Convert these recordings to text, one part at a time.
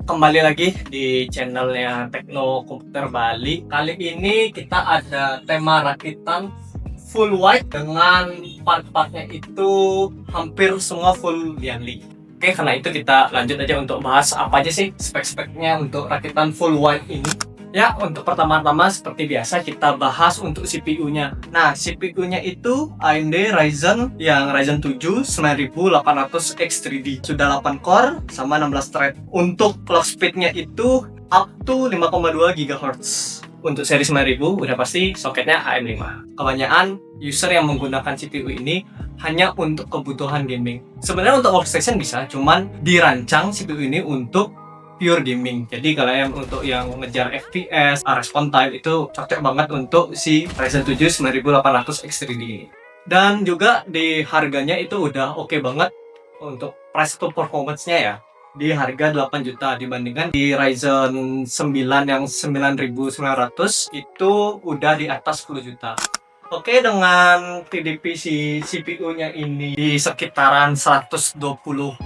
kembali lagi di channelnya Tekno Komputer Bali. Kali ini kita ada tema rakitan full white dengan part-partnya itu hampir semua full Lianli. Oke, karena itu kita lanjut aja untuk bahas apa aja sih spek-speknya untuk rakitan full white ini. Ya, untuk pertama-tama seperti biasa kita bahas untuk CPU-nya. Nah, CPU-nya itu AMD Ryzen yang Ryzen 7 9800X3D. Sudah 8 core sama 16 thread. Untuk clock speed-nya itu up to 5,2 GHz. Untuk seri 9000 udah pasti soketnya HM5. Kebanyakan user yang menggunakan CPU ini hanya untuk kebutuhan gaming. Sebenarnya untuk workstation bisa, cuman dirancang CPU ini untuk pure gaming. Jadi kalau yang untuk yang ngejar FPS, response time itu cocok banget untuk si Ryzen 7 9800X3D ini. Dan juga di harganya itu udah oke banget untuk price to performance-nya ya. Di harga 8 juta dibandingkan di Ryzen 9 yang 9900 itu udah di atas 10 juta. Oke, dengan TDP si CPU-nya ini di sekitaran 120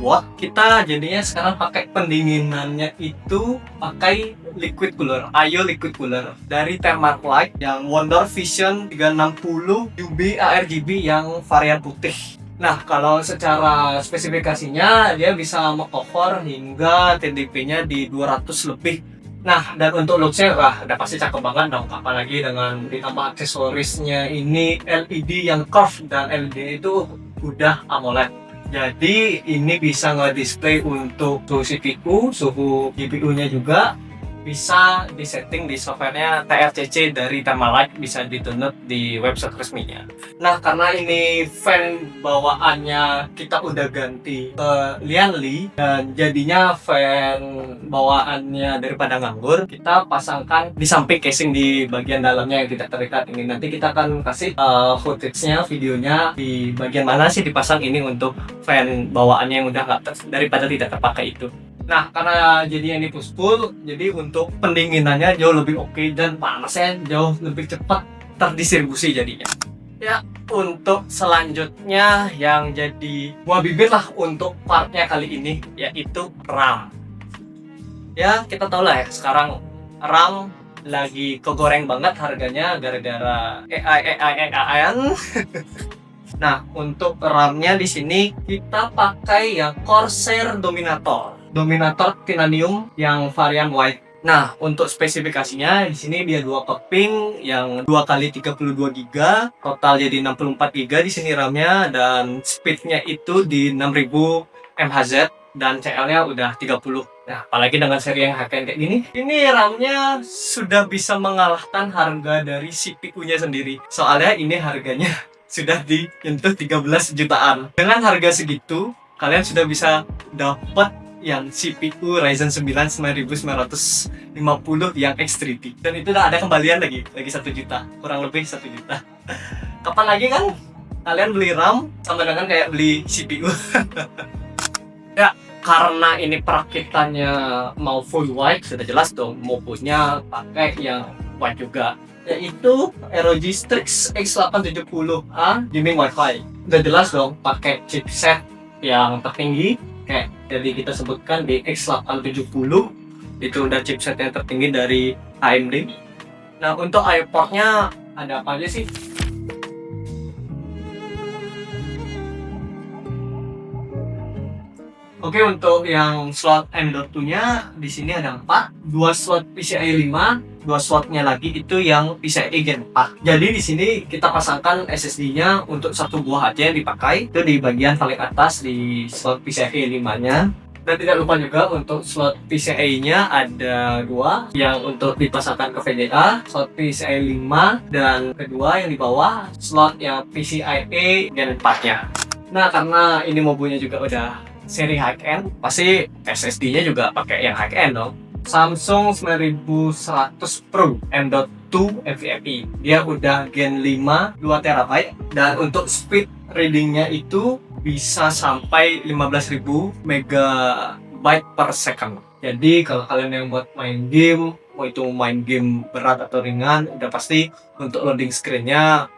watt, kita jadinya sekarang pakai pendinginannya itu pakai liquid cooler, Ayo liquid cooler dari Thermaltake yang Wonder Vision 360 UV ARGB yang varian putih. Nah, kalau secara spesifikasinya dia bisa meng-cover hingga TDP-nya di 200 lebih. Nah, dan untuk looks-nya udah pasti cakep banget dong, apalagi dengan ditambah aksesorisnya ini LED yang curve dan LED itu udah AMOLED. Jadi ini bisa nge-display untuk suhu CPU, suhu GPU-nya juga bisa disetting di softwarenya TRCC dari Thermaltake, bisa dituntut di website resminya. Nah, karena ini fan bawaannya kita udah ganti ke Lianli dan jadinya fan bawaannya daripada nganggur, kita pasangkan di samping casing di bagian dalamnya yang tidak terikat ini. Nanti kita akan kasih footage-nya, videonya di bagian mana sih dipasang ini untuk fan bawaannya yang udah nggak daripada tidak terpakai itu. Nah, karena jadinya ini push pull, jadi untuk pendinginannya jauh lebih oke dan panasnya jauh lebih cepat terdistribusi jadinya. Ya, untuk selanjutnya yang jadi buah bibir lah untuk partnya kali ini, yaitu RAM. Ya, kita tahu lah ya, sekarang RAM lagi kegoreng banget harganya gara-gara AI-an. Nah, untuk RAM-nya di sini kita pakai yang Corsair Dominator Titanium yang varian white. Nah, untuk spesifikasinya di sini dia 2 keping yang 2 kali 32 GB, total jadi 64 GB di sini RAM-nya, dan speed-nya itu di 6000 mHz dan CL-nya udah 30. Nah, apalagi dengan seri yang high-end kayak gini, ini RAM-nya sudah bisa mengalahkan harga dari CPU-nya sendiri. Soalnya ini harganya sudah menyentuh 13 jutaan. Dengan harga segitu, kalian sudah bisa dapat yang CPU Ryzen 9 9950 yang X3D. Dan itu udah ada kembalian lagi 1 juta, kurang lebih 1 juta. Kapan lagi kan kalian beli RAM sama dengan kayak beli CPU. Ya, karena ini perakitannya mau full white, sudah jelas dong mau punya pakai yang white juga, yaitu ROG Strix X870A gaming Wi-Fi. Udah jelas dong pakai chipset yang tertinggi kayak tadi kita sebutkan di X870, itu udah chipset yang tertinggi dari AMD. Nah, untuk I/O port-nya ada apa aja sih? Oke, untuk yang slot M.2-nya di sini ada 4, 2 slot PCIe 5, 2 slotnya lagi itu yang PCIe Gen 4. Jadi di sini kita pasangkan SSD-nya untuk satu buah aja yang dipakai, itu di bagian paling atas di slot PCIe 5-nya. Dan tidak lupa juga untuk slot PCIe-nya ada 2 yang untuk dipasangkan ke VGA, slot PCIe 5, dan kedua yang di bawah slot yang PCIe Gen 4-nya. Nah, karena ini mobilnya juga udah seri high-end, pasti SSD-nya juga pakai yang high-end dong. Samsung 9100 Pro M.2 NVMe. Dia udah Gen 5 2 TB dan untuk speed reading-nya itu bisa sampai 15.000 MB per second. Jadi kalau kalian yang buat main game, mau itu main game berat atau ringan, udah pasti untuk loading screen-nya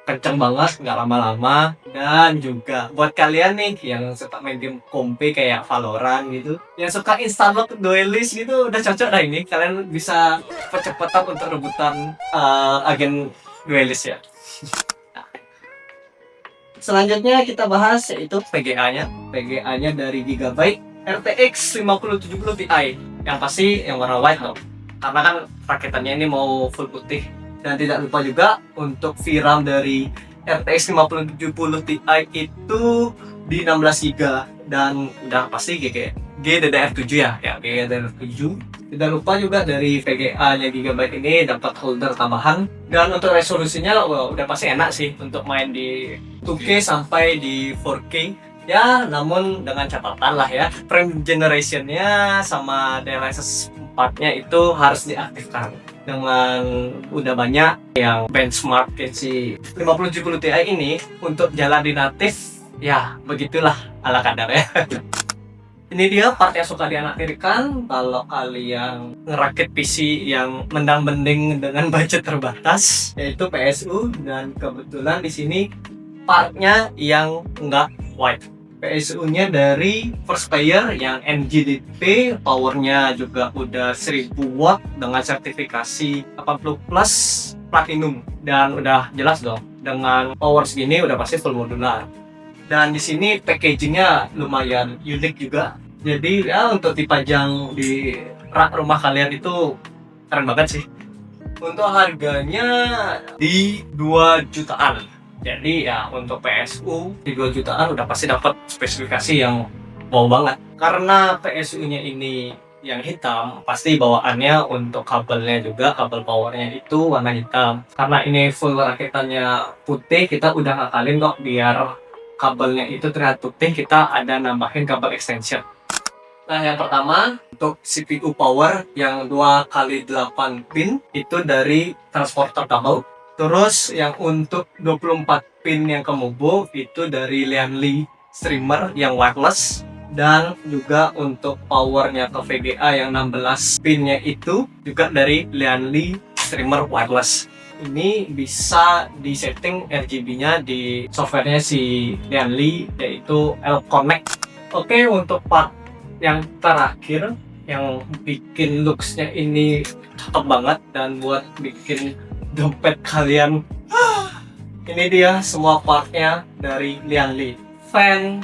kenceng banget, nggak lama-lama. Dan juga buat kalian nih yang suka main game kompe kayak Valorant gitu, yang suka instalok duelist gitu, udah cocok dah ini. Kalian bisa cepet-cepetan untuk rebutan agen duelist ya. Selanjutnya kita bahas yaitu PGA-nya. PGA-nya dari Gigabyte RTX 5070 Ti. Yang pasti yang warna white dong. Karena kan rakitannya ini mau full putih. Dan tidak lupa juga untuk VRAM dari RTX 5070 Ti itu di 16GB dan udah pasti GDDR7 ya, GDDR7. Tidak lupa juga dari VGA-nya Gigabyte ini dapat holder tambahan, dan untuk resolusinya udah pasti enak sih untuk main di 2K sampai di 4K. Ya, namun dengan catatan lah ya, frame generation-nya sama DLSS 4-nya itu harus diaktifkan. Dengan udah banyak yang benchmark si 5070 Ti ini untuk jalan di natif, ya begitulah ala kadar ya. Ini dia part yang suka dianaktirikan kalau kalian ngerakit PC yang mendang-mending dengan budget terbatas, yaitu PSU, dan kebetulan di sini partnya yang enggak white. PSU-nya dari Firstpayer yang NGDP, powernya juga udah 1000 watt dengan sertifikasi 80 plus platinum, dan udah jelas dong dengan power segini udah pasti full modular. Dan di sini packagingnya lumayan unik juga, jadi ya untuk dipajang di rak rumah kalian itu keren banget sih. Untuk harganya di 2 jutaan. Jadi ya untuk PSU di 2 jutaan udah pasti dapat spesifikasi yang wow banget. Karena PSU-nya ini yang hitam, pasti bawaannya untuk kabelnya juga, kabel powernya itu warna hitam. Karena ini full rakitannya putih, kita udah ngakalin kok biar kabelnya itu terlihat putih, kita ada nambahin kabel extension. Nah, yang pertama untuk CPU power yang 2x8 pin itu dari transporter kabel. Terus yang untuk 24 pin yang ke Mobo itu dari Lianli streamer yang wireless, dan juga untuk powernya ke VGA yang 16 pinnya itu juga dari Lianli streamer wireless. Ini bisa disetting RGB-nya di softwarenya si Lianli, yaitu L-Connect. Oke, untuk part yang terakhir yang bikin looks-nya ini cakep banget dan buat bikin dompet kalian, ini dia semua partnya dari Lianli. Fan,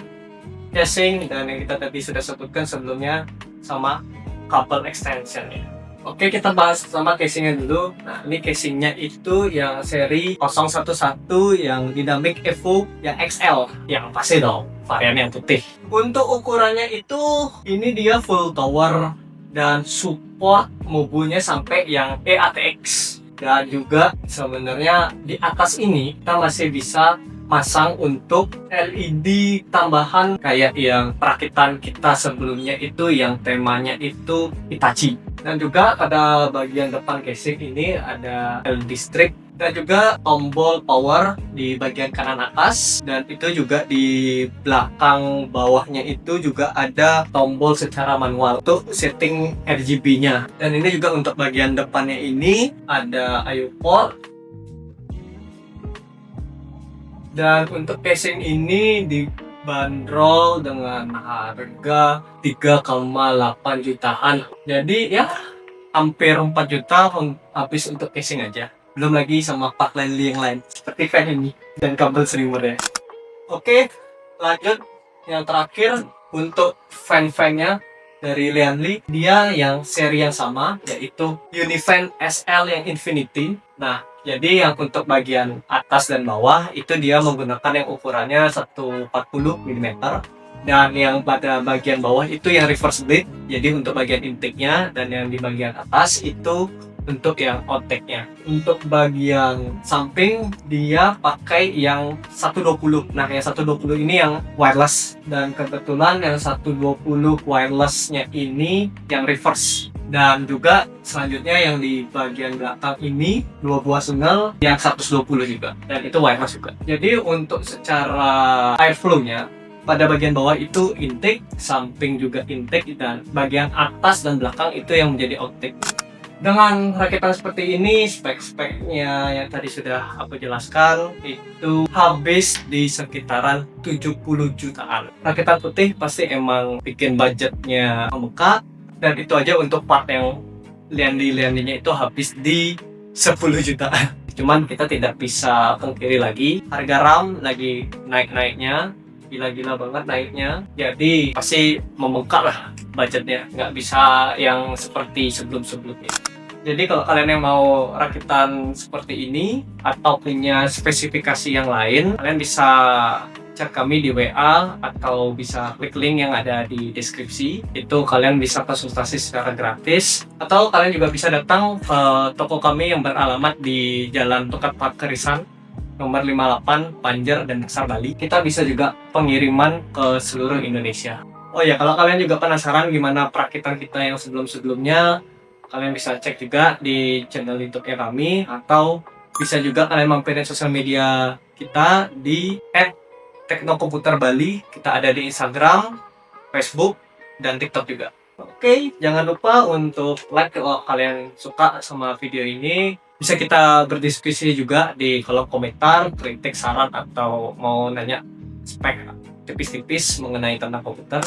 casing, dan yang kita tadi sudah sebutkan sebelumnya, sama kabel extensionnya. Oke, kita bahas sama casingnya dulu. Nah, ini casingnya itu yang seri 011 yang Dynamic Evo yang XL, yang pasti dong varian yang putih. Untuk ukurannya itu, ini dia full tower dan support mobilnya sampai yang EATX. Dan juga sebenarnya di atas ini kita masih bisa masang untuk LED tambahan kayak yang perakitan kita sebelumnya itu yang temanya itu Hitachi. Dan juga pada bagian depan casing ini ada LED strip dan juga tombol power di bagian kanan atas, dan itu juga di belakang bawahnya itu juga ada tombol secara manual untuk setting RGB-nya. Dan ini juga untuk bagian depannya ini ada I/O port. Dan untuk casing ini dibanderol dengan harga 3,8 jutaan. Jadi ya hampir 4 juta habis untuk casing aja. Belum lagi sama part Lianli yang lain seperti fan ini dan kabel streamernya. Oke, lanjut yang terakhir untuk fan-fannya dari Lianli, dia yang seri yang sama yaitu Unifan SL yang Infinity. Nah, jadi yang untuk bagian atas dan bawah itu dia menggunakan yang ukurannya 140 mm, dan yang pada bagian bawah itu yang reverse bleed, jadi untuk bagian intake-nya, dan yang di bagian atas itu untuk yang outtake-nya. Untuk bagian samping dia pakai yang 120. Nah, yang 120 ini yang wireless, dan kebetulan yang 120 wireless-nya ini yang reverse. Dan juga selanjutnya yang di bagian belakang ini 2 buah single yang 120 juga, dan itu wireless juga. Jadi untuk secara airflow-nya pada bagian bawah itu intake, samping juga intake, dan bagian atas dan belakang itu yang menjadi outtake. Dengan rakitan seperti ini, spek-speknya yang tadi sudah aku jelaskan itu habis di sekitaran 70 jutaan. Rakitan putih pasti emang bikin budgetnya membengkak, dan itu aja untuk part yang liandi-liandinya itu habis di 10 jutaan. Cuman kita tidak bisa pungkiri lagi, harga RAM lagi naik-naiknya, gila-gila banget naiknya, jadi pasti membengkak lah budgetnya, nggak bisa yang seperti sebelum-sebelumnya. Jadi kalau kalian yang mau rakitan seperti ini atau punya spesifikasi yang lain, kalian bisa chat kami di WA atau bisa klik link yang ada di deskripsi. Itu kalian bisa konsultasi secara gratis, atau kalian juga bisa datang ke toko kami yang beralamat di Jalan Tukat Pakerisan nomor 58 Panjer dan Besar Bali. Kita bisa juga pengiriman ke seluruh Indonesia. Oh ya, kalau kalian juga penasaran gimana perakitan kita yang sebelum-sebelumnya, kalian bisa cek juga di channel YouTube-nya kami, atau bisa juga kalian mampirin sosial media kita di @teknokomputerbali. Kita ada di Instagram, Facebook, dan TikTok juga. Oke, jangan lupa untuk like kalau kalian suka sama video ini. Bisa kita berdiskusi juga di kolom komentar, kritik, saran, atau mau nanya spek tipis-tipis mengenai tentang komputer.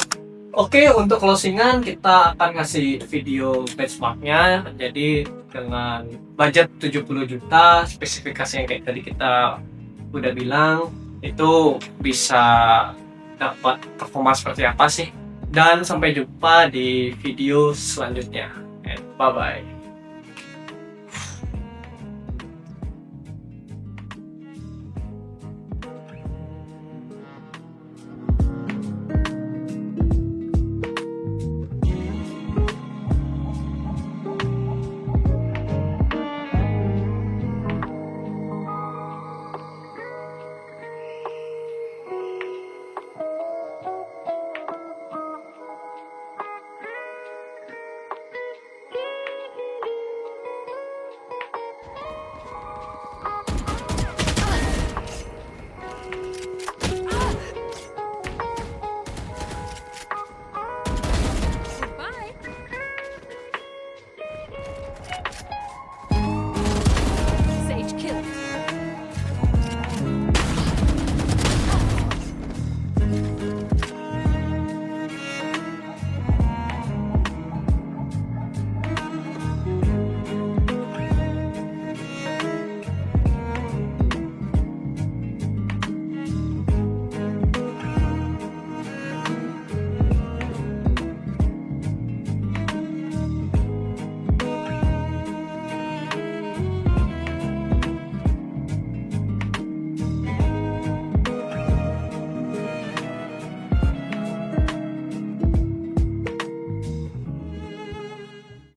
Oke, untuk closingan kita akan ngasih video benchmarknya. Jadi dengan budget 70 juta, spesifikasi yang kayak tadi kita udah bilang, itu bisa dapat performa seperti apa sih. Dan sampai jumpa di video selanjutnya. And bye-bye.